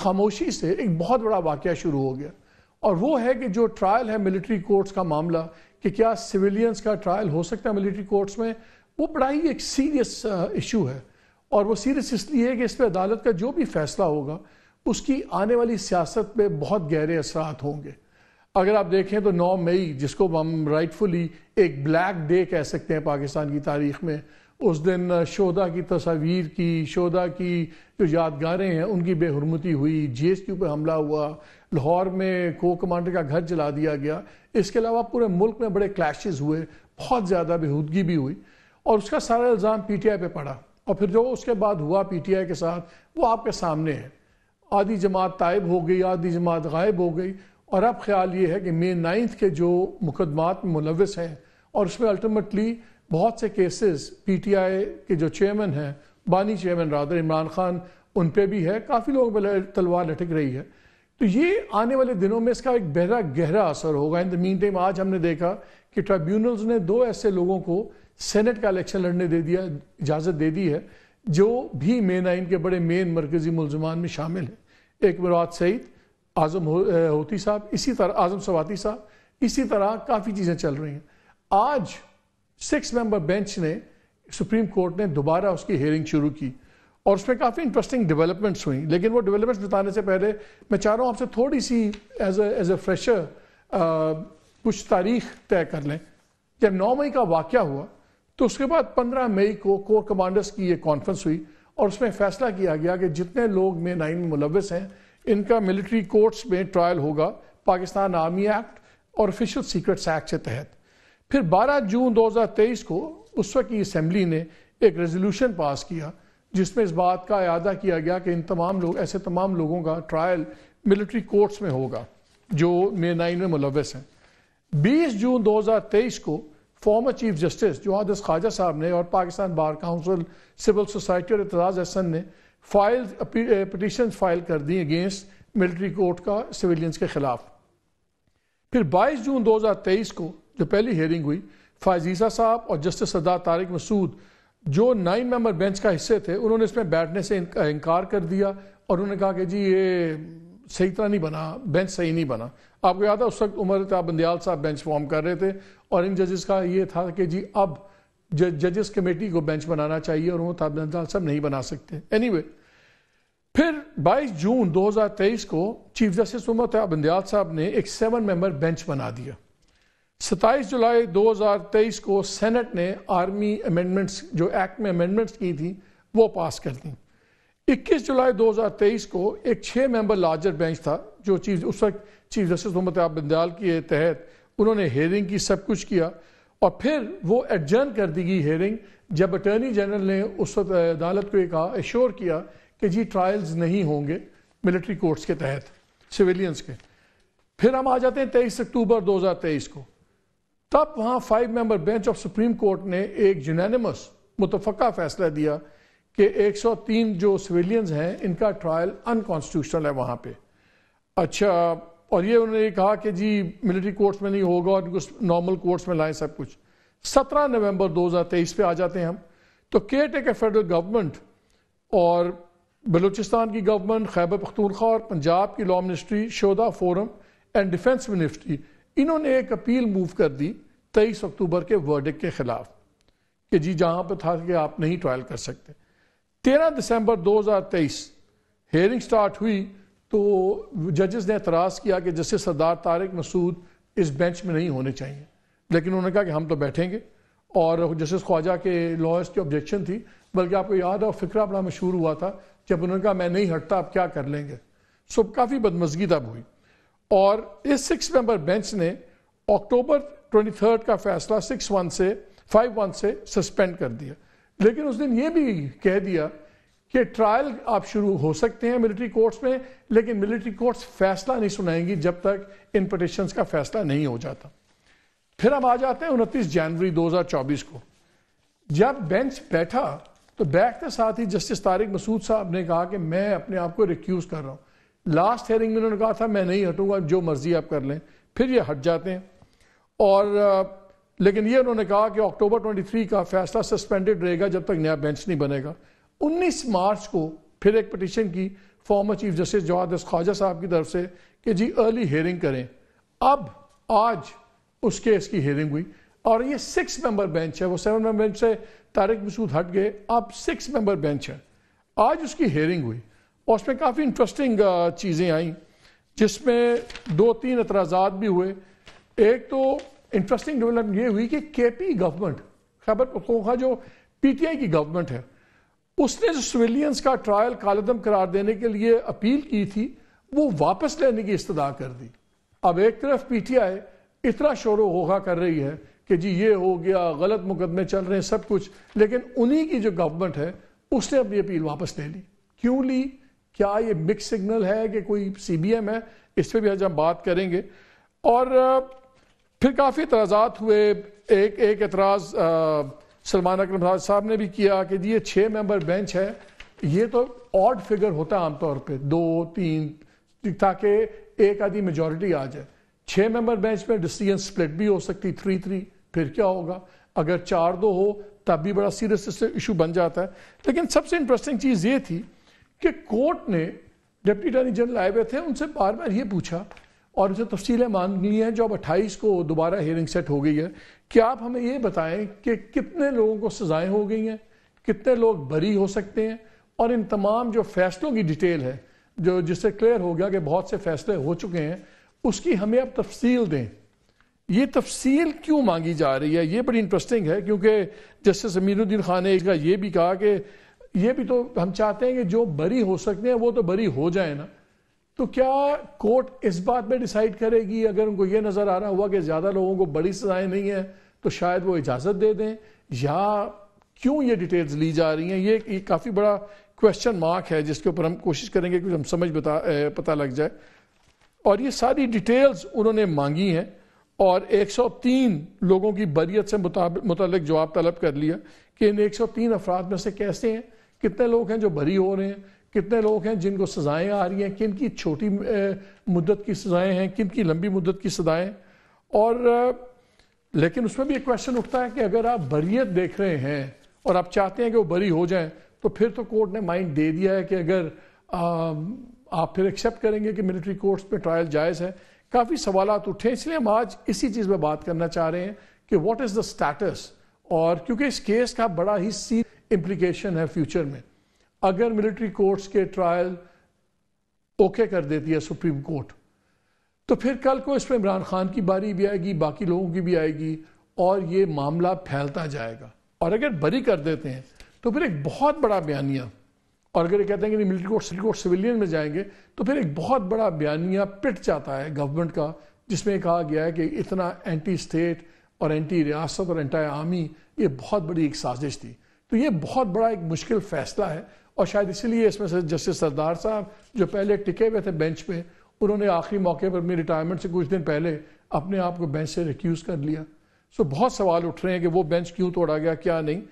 खामोशी से एक बहुत बड़ा वाकया शुरू हो गया, और वो है कि जो ट्रायल है मिलिट्री कोर्ट्स का मामला, कि क्या सिविलियंस का ट्रायल हो सकता है मिलिट्री कोर्ट्स में, वो बड़ा ही एक सीरियस इशू है। और वो सीरियस इसलिए है कि इस पर अदालत का जो भी फैसला होगा उसकी आने वाली सियासत पे बहुत गहरे असरात होंगे। अगर आप देखें तो 9 मई, जिसको हम राइटफुली एक ब्लैक डे कह सकते हैं पाकिस्तान की तारीख में, उस दिन शोधा की तस्वीर की, शोधा की जो यादगारें हैं उनकी बेहुरमती हुई, GSQ पे हमला हुआ, लाहौर में को कमांडर का घर जला दिया गया। इसके अलावा पूरे मुल्क में बड़े क्लैशेस हुए, बहुत ज़्यादा बेहूदगी भी हुई, और उसका सारा इल्ज़ाम PTI पे पड़ा। और फिर जो उसके बाद हुआ PTI के साथ, वो आपके सामने है। आधी जमात तायब हो गई, आधी जमात गायब हो गई, और अब ख्याल ये है कि May 9 के जो मुकदमात में मुलव्वस हैं, और उसमें अल्टीमेटली बहुत से केसेस PTI के जो चेयरमैन हैं, बानी चेयरमैन रादर इमरान खान, उन पे भी है, काफ़ी लोगों पर तलवार लटक रही है। तो ये आने वाले दिनों में इसका एक गहरा असर होगा। इन द मीन टाइम आज हमने देखा कि ट्राइब्यूनल्स ने 2 ऐसे लोगों को सेनेट का इलेक्शन लड़ने दे दिया, इजाज़त दे दी है, जो भी May 9 के बड़े मेन मरकजी मुल्ज़मान में शामिल हैं। एक मुराद सईद, आज़म होती साहब, इसी तरह आज़म सवाती साहब, इसी तरह काफ़ी चीज़ें चल रही हैं। आज 6 मेंबर बेंच ने, सुप्रीम कोर्ट ने दोबारा उसकी हेयरिंग शुरू की, और उसमें काफ़ी इंटरेस्टिंग डेवलपमेंट्स हुई। लेकिन वो डेवलपमेंट्स बताने से पहले मैं चाह रहा हूँ आपसे थोड़ी सी एज ए फ्रेशर कुछ तारीख तय कर लें। जब 9 मई का वाक़या हुआ तो उसके बाद 15 मई को कोर कमांडर्स की एक कॉन्फ्रेंस हुई, और उसमें फैसला किया गया कि जितने लोग May 9 में मुलव्वस हैं, इनका मिलिट्री कोर्ट्स में ट्रायल होगा पाकिस्तान आर्मी एक्ट और ऑफिशियल सीक्रेट्स एक्ट के तहत। फिर 12 जून 2023 को उस वक्त की असम्बली ने एक रेजोल्यूशन पास किया, जिसमें इस बात का इरादा किया गया कि इन तमाम लोग, ऐसे तमाम लोगों का ट्रायल मिलिट्री कोर्ट्स में होगा जो May 9 में मुलव्वस हैं। 20 जून 2023 को फॉर्मर चीफ जस्टिस जुहादस ख्वाजा साहब ने और Pakistan bar council, civil society और एतराज़ हसन ने पिटीशन फाइल कर दी अगेंस्ट मिलिट्री कोर्ट का सिविलियंस के खिलाफ। फिर 22 जून 2023 को जो पहली हेयरिंग हुई, फायजीसा साहब और जस्टिस सरदार तारिक मसूद, जो 9 मेंबर बेंच का हिस्से थे, उन्होंने इसमें बैठने से इनकार कर दिया, और उन्होंने कहा कि जी ये सही तरह नहीं बना, बेंच सही नहीं बना। आपको याद है उस वक्त उमर अताब बंदियाल साहब बेंच फॉर्म कर रहे थे, और इन जजेस का ये था कि जी अब जजेस कमेटी को बेंच बनाना चाहिए, और उमर अताब बंदियाल साहब नहीं बना सकते। एनीवे, फिर 22 जून 2023 को चीफ जस्टिस उमर अताब बंदियाल साहब ने एक 7 मेंबर बेंच बना दिया। 27 जुलाई 2023 को सेनेट ने आर्मी अमेंडमेंट्स, जो एक्ट में अमेंडमेंट्स की थी, वो पास कर दी। 21 जुलाई 2023 को एक 6 मेंबर लार्जर बेंच था, जो उस वक्त चीफ जस्टिस उमर अताब बंदियाल के तहत उन्होंने हेयरिंग की, सब कुछ किया, और फिर वो एडजर्न कर दी गई हेयरिंग, जब अटर्नी जनरल ने उस वक्त अदालत को कहा, एश्योर किया कि जी ट्रायल्स नहीं होंगे मिलिट्री कोर्ट्स के तहत सिविलियंस के। फिर हम आ जाते हैं 23 अक्टूबर 2023 को। तब वहाँ 5 member bench of supreme court ने एक यूनानिमस मुतफ़क्का फैसला दिया कि 103 जो सिविलियंस हैं, इनका ट्रायल अनकॉन्स्टिट्यूशनल है वहाँ पे। अच्छा, और ये उन्होंने कहा कि जी मिलिट्री कोर्ट्स में नहीं होगा और इनको नॉर्मल कोर्ट्स में लाएं सब कुछ। 17 नवंबर 2023 पे आ जाते हैं हम। तो केयर टेकर फेडरल गवर्नमेंट और बलूचिस्तान की गवर्नमेंट, खैबर पख्तूनख्वा और पंजाब की लॉ मिनिस्ट्री, शोधा फोरम एंड डिफेंस मिनिस्ट्री, इन्होंने एक अपील मूव कर दी 23 अक्टूबर के वर्डिक्ट के खिलाफ कि जी जहाँ पर था कि आप नहीं ट्रायल कर सकते। 13 दिसंबर 2023 हेयरिंग स्टार्ट हुई, तो जजेस ने एतराज़ किया कि जस्टिस सरदार तारिक मसूद इस बेंच में नहीं होने चाहिए, लेकिन उन्होंने कहा कि हम तो बैठेंगे, और जस्टिस ख्वाजा के लॉयर्स की ऑब्जेक्शन थी। बल्कि आपको याद है फिक्रा बड़ा मशहूर हुआ था जब उन्होंने कहा मैं नहीं हटता, आप क्या कर लेंगे। सो काफ़ी बदमज़गी तब हुई, और इस 6 मेंबर बेंच ने अक्टूबर 23 का फैसला 5-1 से सस्पेंड कर दिया। लेकिन उस दिन ये भी कह दिया कि ट्रायल आप शुरू हो सकते हैं मिलिट्री कोर्ट्स में, लेकिन मिलिट्री कोर्ट्स फैसला नहीं सुनाएंगी जब तक इन पिटिशंस का फैसला नहीं हो जाता। फिर हम आ जाते हैं 29 जनवरी 2024 को। जब बेंच बैठा तो बैठते साथ ही जस्टिस तारिक मसूद साहब ने कहा कि मैं अपने आप को रिक्यूज कर रहा हूँ। लास्ट हेयरिंग में उन्होंने कहा था मैं नहीं हटूंगा, जो मर्जी आप कर लें। फिर ये हट जाते हैं, और लेकिन ये उन्होंने कहा कि अक्टूबर 23 का फैसला सस्पेंडेड रहेगा जब तक नया बेंच नहीं बनेगा। 19 मार्च को फिर एक पिटीशन की former chief justice Jawad Khawaja साहब की तरफ से कि जी अर्ली हेयरिंग करें। अब आज उस केस की हेयरिंग हुई और ये 6 मेंबर बेंच है, वो 7 मेंबर बेंच से तारिक मसूद हट गए, अब 6 मेंबर बेंच है। आज उसकी हेयरिंग हुई और उसमें काफ़ी इंटरेस्टिंग चीज़ें आई जिसमें 2-3 एतराज़ात भी हुए। एक तो इंटरेस्टिंग डेवलपमेंट ये हुई कि केपी गवर्नमेंट, खैबर पख्तूनख्वा जो पीटीआई की गवर्नमेंट है, उसने जो सिविलियंस का ट्रायल कालदम करार देने के लिए अपील की थी वो वापस लेने की इस्तदा कर दी। अब एक तरफ पीटीआई इतना शोरो होगा कर रही है कि जी ये हो गया, गलत मुकदमे चल रहे हैं, सब कुछ, लेकिन उन्हीं की जो गवर्नमेंट है उसने अपनी अपील वापस ले ली। क्यों ली? क्या ये मिक्स सिग्नल है कि कोई सीबीएम है? इस पर भी आज हम बात करेंगे। और फिर काफ़ी एतराज़ात हुए। एक एतराज़ सलमान अकरम साहब ने भी किया कि जी ये 6 मेंबर बेंच है, ये तो ऑड फिगर होता है आमतौर पे 2-3, ताकि एक आधी मेजॉरिटी आ जाए। 6 मेंबर बेंच में डिसीजन स्प्लिट भी हो सकती 3-3, फिर क्या होगा? अगर 4-2 हो तब भी बड़ा सीरियस इशू बन जाता है। लेकिन सबसे इंटरेस्टिंग चीज़ ये थी कि कोर्ट ने डिप्टी अटॉर्नी जनरल आए हुए थे, उनसे बार बार ये पूछा और उसे तफसीलें मांगी हैं जो अब 28 को दोबारा हियरिंग सेट हो गई है कि आप हमें ये बताएं कि कितने लोगों को सजाएं हो गई हैं, कितने लोग बरी हो सकते हैं, और इन तमाम जो फैसलों की डिटेल है जो जिससे क्लियर हो गया कि बहुत से फैसले हो चुके हैं, उसकी हमें अब तफसील दें। ये तफसील क्यों मांगी जा रही है? ये बड़ी इंटरेस्टिंग है क्योंकि जस्टिस अमीरुद्दीन खान ने ये भी कहा कि ये भी तो हम चाहते हैं कि जो बरी हो सकते हैं वो तो बरी हो जाए ना। तो क्या कोर्ट इस बात में डिसाइड करेगी, अगर उनको ये नज़र आ रहा हुआ कि ज़्यादा लोगों को बड़ी सजाएं नहीं है तो शायद वो इजाज़त दे दें, या क्यों ये डिटेल्स ली जा रही हैं? ये काफ़ी बड़ा क्वेश्चन मार्क है जिसके ऊपर हम कोशिश करेंगे कि हम समझ पता लग जाए। और ये सारी डिटेल्स उन्होंने मांगी हैं और 103 लोगों की बरियत से मुतालिक जवाब तलब कर लिया कि इन 103 अफराद में से कैसे हैं, कितने लोग हैं जो बरी हो रहे हैं, कितने लोग हैं जिनको सजाएं आ रही हैं, किन की छोटी मुद्दत की सजाएं हैं, किन की लंबी मुद्दत की सजाएं। और लेकिन उसमें भी एक क्वेश्चन उठता है कि अगर आप बरियत देख रहे हैं और आप चाहते हैं कि वो बरी हो जाएं, तो फिर तो कोर्ट ने माइंड दे दिया है कि अगर आप फिर एक्सेप्ट करेंगे कि मिलिट्री कोर्ट्स में ट्रायल जायज़ है। काफ़ी सवालात उठे, इसलिए हम आज इसी चीज़ में बात करना चाह रहे हैं कि व्हाट इज़ द स्टेटस। और क्योंकि इस केस का बड़ा ही सीरियस इम्प्लीकेशन है फ्यूचर में। अगर मिलिट्री कोर्ट्स के ट्रायल ओके कर देती है सुप्रीम कोर्ट, तो फिर कल को इसमें इमरान खान की बारी भी आएगी, बाकी लोगों की भी आएगी और ये मामला फैलता जाएगा। और अगर बरी कर देते हैं तो फिर एक बहुत बड़ा बयानिया, और अगर ये कहते हैं कि मिलिट्री कोर्ट सिविलियन में जाएंगे, तो फिर एक बहुत बड़ा बयानिया पिट जाता है गवर्नमेंट का, जिसमें कहा गया है कि इतना एंटी स्टेट और एंटी रियासत और एंटी आर्मी, ये बहुत बड़ी एक साजिश थी। तो ये बहुत बड़ा एक मुश्किल फैसला है और शायद इसीलिए इसमें से जस्टिस सरदार साहब जो पहले टिके हुए थे बेंच पे, उन्होंने आखिरी मौके पर अपनी रिटायरमेंट से कुछ दिन पहले अपने आप को बेंच से रिक्यूज़ कर लिया। सो बहुत सवाल उठ रहे हैं कि वो बेंच क्यों तोड़ा गया, क्या नहीं।